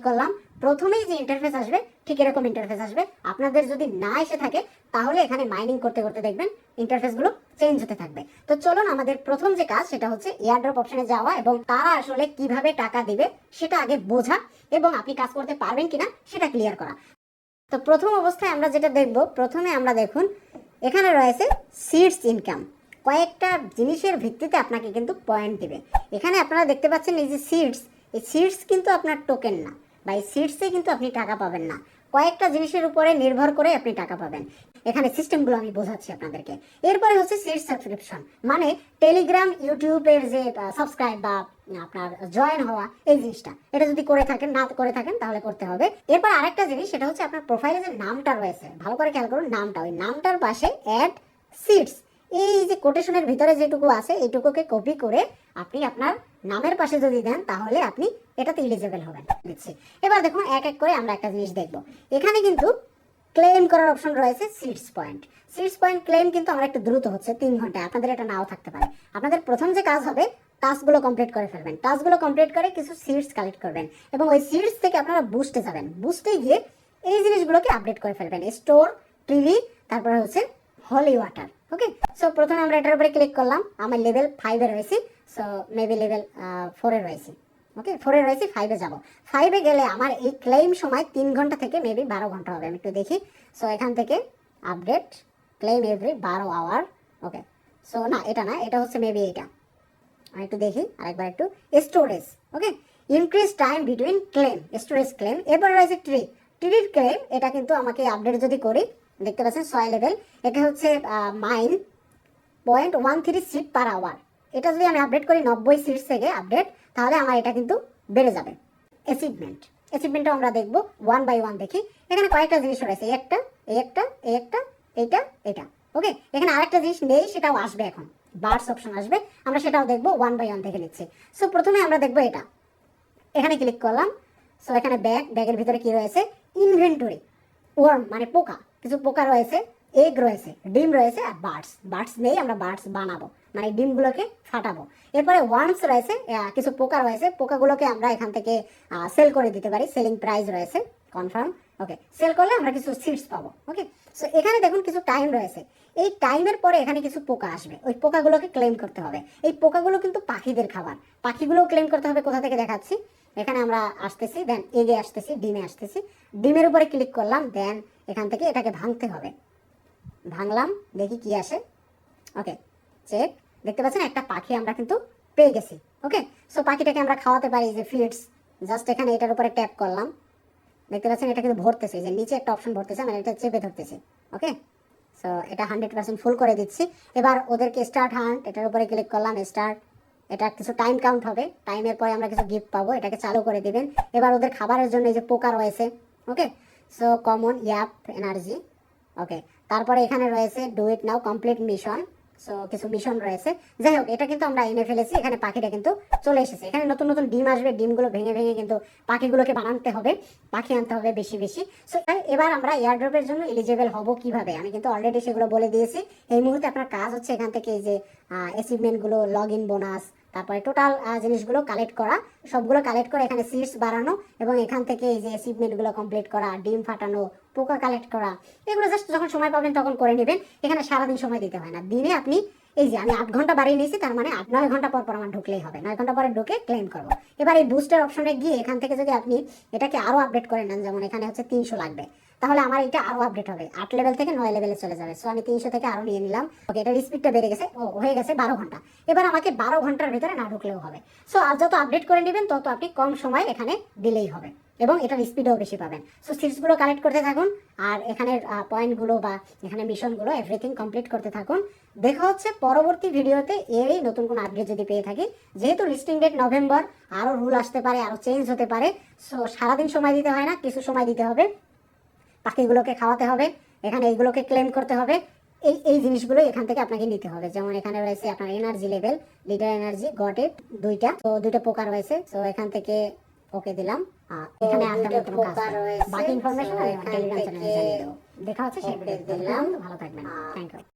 করলাম, প্রথমেই যে ইন্টারফেস আসবে ঠিক এরকম ইন্টারফেস আসবে। আপনাদের যদি না এসে থাকে তাহলে এখানে মাইনিং করতে করতে দেখবেন ইন্টারফেসগুলো চেঞ্জ হতে থাকবে। তো চলুন, আমাদের প্রথম যে কাজ সেটা হচ্ছে এয়ারড্রপ অপশনে যাওয়া এবং তারা আসলে কিভাবে টাকা দিবে সেটা আগে বোঝা এবং আপনি কাজ করতে পারবেন কিনা সেটা ক্লিয়ার করা। তো প্রথম অবস্থায় আমরা যেটা দেখব, প্রথমে আমরা দেখুন এখানে রয়েছে সিডস ইনকাম। কয়েকটা জিনিসের ভিত্তিতে আপনাকে কিন্তু পয়েন্ট দিবে। এখানে আপনারা দেখতে পাচ্ছেন এই যে সিডস, এই সিডস কিন্তু আপনার টোকেন না, বা এই সিডসে কিন্তু আপনি টাকা পাবেন না। কয়েকটা জিনিসের উপরে নির্ভর করে আপনি টাকা পাবেন। এখানে সিস্টেমগুলো আমি বোঝাচ্ছি আপনাদেরকে। এরপরে হচ্ছে সিডস সাবস্ক্রিপশন, মানে টেলিগ্রাম ইউটিউবের যে সাবস্ক্রাইব বা আপনার জয়েন হওয়া, এই জিনিসটা এটা যদি করে থাকেন, না করে থাকেন তাহলে করতে হবে। এরপর আরেকটা জিনিস, সেটা হচ্ছে আপনার প্রোফাইলে যে নামটা রয়েছে, ভালো করে খেয়াল করুন নামটা, ওই নামটার পাশে অ্যাড সিডস, এই যে কোটেশনের ভিতরে যেটুকু আছে এইটুকুকে কপি করে আপনি আপনার নামের পাশে যদি দেন তাহলে আপনি এটাতে এলিজিবল হবেন। দিচ্ছি। এবার দেখুন এক এক করে আমরা একটা জিনিস দেখব। এখানে কিন্তু ক্লেম করার অপশন রয়েছে seeds point. Seeds point claim কিন্তু আমরা একটু দ্রুত হচ্ছে, 3 ঘন্টায়। আপনাদের এটা নাও থাকতে পারে। আপনাদের প্রথম যে কাজ হবে, টাস্কগুলো কমপ্লিট করে ফেলবেন। টাস্কগুলো কমপ্লিট করে কিছু সিডস কালেক্ট করবেন এবং ওই সিডস থেকে আপনারা বুস্টে যাবেন। বুস্টে গিয়ে এই জিনিসগুলোকে আপডেট করে ফেলবেন, স্টোর, ট্রিলি, তারপরে হচ্ছে হলি ওয়াটার। ওকে, সো প্রথমে আমরা এটার উপরে ক্লিক করলাম। আমার লেভেল 5-এ রয়েছি, সো মেবি লেভেল 4-এ রয়েছি। ওকে, 4-এ রয়েছি, 5-এ যাব। 5-এ গেলে আমার এই ক্লেম সময় 3 ঘন্টা থেকে মেবি 12 ঘন্টা হবে। আমি একটু দেখি। সো এখান থেকে আপডেট ক্লেম এভরি 12 আওয়ার। ওকে, সো না, এটা না, এটা হচ্ছে মেবি এটা। আমি একটু দেখি আরেকবার একটু। Storage, okay, increase time between claim, storage claim. এরপরে রয়েছে ট্রির ক্লেম। এটা কিন্তু আমাকে আপডেট যদি করি, দেখতে পাচ্ছেন 6 লেভেল। এটা হচ্ছে মাইন 0.13 সিট পার আওয়ার। এটা যদি আমি আপডেট করি 90 সিটস থেকে আপডেট, তাহলে আমার এটা কিন্তু বেড়ে যাবে। অ্যাচিভমেন্টও আমরা দেখবো 1 বাই 1 দেখি। এখানে কয়েকটা জিনিস রয়েছে, একটা, এইটা, এইটা, এটা। ওকে, এখানে আরেকটা জিনিস নেই, সেটাও আসবে এখন, বার্ডস অপশন আসবে, আমরা সেটাও দেখবো। 1 বাই 1 দেখে নিচ্ছি। সো প্রথমে আমরা দেখবো এটা। এখানে ক্লিক করলাম। সো এখানে ব্যাগের ভিতরে কি রয়েছে, ইনভেন্টরি, ওয়ার্ম মানে পোকা, কিছু পোকা রয়েছে, এগ রয়েছে, ডিম রয়েছে, আর বার্ডস নেই, আমরা বার্ডস বানাবো, মানে ডিমগুলোকে ফাটাবো। এরপরে ওয়ার্মস রয়েছে, কিছু পোকা রয়েছে, পোকাগুলোকে আমরা এখান থেকে সেল করে দিতে পারি। সেলিং প্রাইস রয়েছে, কনফার্ম। ওকে, সেল করলে আমরা কিছু সিডস পাবো। ওকে, সো এখানে দেখুন কিছু টাইম রয়েছে। এই টাইমের পরে এখানে কিছু পোকা আসবে, ওই পোকাগুলোকে ক্লেম করতে হবে। এই পোকাগুলো কিন্তু পাখিদের খাবার, পাখিগুলোও ক্লেম করতে হবে। কোথা থেকে দেখাচ্ছি, এখানে আমরা আসতেছি, দেন এগে আসতেছি, ডিমে আসতেছি, ডিমের উপরে ক্লিক করলাম, দেন এখান থেকে এটাকে ভাঙতে হবে। ভাঙলাম, দেখি কি আসে। ওকে, চেক, দেখতে পাচ্ছেন একটা পাখি আমরা কিন্তু পেয়ে গেছি। ওকে, সো পাখিটাকে আমরা খাওয়াতে পারি, যে ফিডস। জাস্ট এখানে এটার উপরে ট্যাপ করলাম, দেখতে পাচ্ছেন এটা কিন্তু ভরতেছে, যে নিচে একটা অপশন ভরতেছে, মানে এটা চেপে ধরতেছে। ওকে, সো এটা 100% ফুল করে দিচ্ছি। এবার ওদেরকে স্টার্ট হান্ট, এটার উপরে ক্লিক করলাম, স্টার্ট। এটা কিছু টাইম কাউন্ট হবে, টাইমের পরে আমরা কিছু গিফট পাবো, এটাকে চালু করে দিবেন। এবার ওদের খাবারের জন্য এই যে পোকা রয়েছে। ওকে, সো কমন ইয়াপ এনার্জি। ওকে, তারপরে এখানে রয়েছে do it now, complete mission. So কিছু মিশন রয়েছে। যাই হোক, এটা কিন্তু আমরা এনে ফেলেছি। এখানে পাখিটা কিন্তু চলে এসেছে। এখানে নতুন নতুন ডিম আসবে, ডিমগুলো ভেঙে ভেঙে কিন্তু পাখিগুলোকে বানাতে হবে, পাখি আনতে হবে বেশি বেশি। সো এবার আমরা এয়ারড্রপের জন্য এলিজিবল হব কিভাবে, আমি কিন্তু অলরেডি সেগুলো বলে দিয়েছি। এই মুহূর্তে আপনার কাজ হচ্ছে এখান থেকে এই যে অ্যাচিভমেন্টগুলো, লগ ইন বোনাস, তারপরে টোটাল জিনিসগুলো কালেক্ট করা, সবগুলো কালেক্ট করে এখানে সিডস বাড়ানো এবং এখান থেকে এই যে অ্যাচিভমেন্টগুলো কমপ্লিট করা, ডিম ফাটানো, পোকা কালেক্ট করা, এগুলো জাস্ট যখন সময় পাবেন তখন করে নেবেন। এখানে সারাদিন সময় দিতে হয় না। দিনে আপনি এই যে আমি 8 ঘন্টা বাড়িয়ে নিয়েছি, তার মানে 9 ঘন্টা পর পর আমার ঢুকলেই হবে। 9 ঘন্টা পরে ঢুকে ক্লেম করবো। এবার এই বুস্টার অপশনে গিয়ে এখান থেকে যদি আপনি এটাকে আরো আপডেট করে নেন, যেমন এখানে হচ্ছে 300 লাগবে, তাহলে আমার এটা আরো আপডেট হবে, 8 লেভেল থেকে 9 লেভেলে চলে যাবে। সো আমি 300 থেকে আরো নিয়ে নিলাম। ওকে, এটার স্পিডটা বেড়ে গেছে, হয়ে গেছে 12 ঘন্টা। এবার আমাকে 12 ঘন্টার ভিতরে না ঢুকলেও হবে। সো আর যত আপডেট করে নেবেন তত আপনি কম সময় এখানে দিলেই হবে এবং এটার স্পিডও বেশি পাবেন। সো সিটসগুলো কালেক্ট করতে থাকুন আর এখানের পয়েন্টগুলো বা এখানে মিশনগুলো এভরিথিং কমপ্লিট করতে থাকুন। দেখা হচ্ছে পরবর্তী ভিডিওতে এরই নতুন কোনো আপডেট যদি পেয়ে থাকি। যেহেতু লিস্টিং ডেট নভেম্বর, আরও রুল আসতে পারে, আরও চেঞ্জ হতে পারে। সো সারাদিন সময় দিতে হয় না, কিছু সময় দিতে হবে, পাখিগুলোকে খাওয়াতে হবে, এখানে এইগুলোকে ক্লেম করতে হবে। এই জিনিসগুলো এখান থেকে আপনাকে নিতে হবে। যেমন এখানে রয়েছে আপনার energy level, leader energy, got it, দুইটা। তো দুইটা পোকা রয়েছে, তো এখান থেকে ওকে দিলাম। এখানে আর তেমন কোনো কাজ নেই। বাকি ইনফরমেশন টেলিগ্রাম চ্যানেলে জানিয়ে দেবো। দেখা হচ্ছে সেই ভিডিও। ভালো থাকবেন, থ্যাংক ইউ।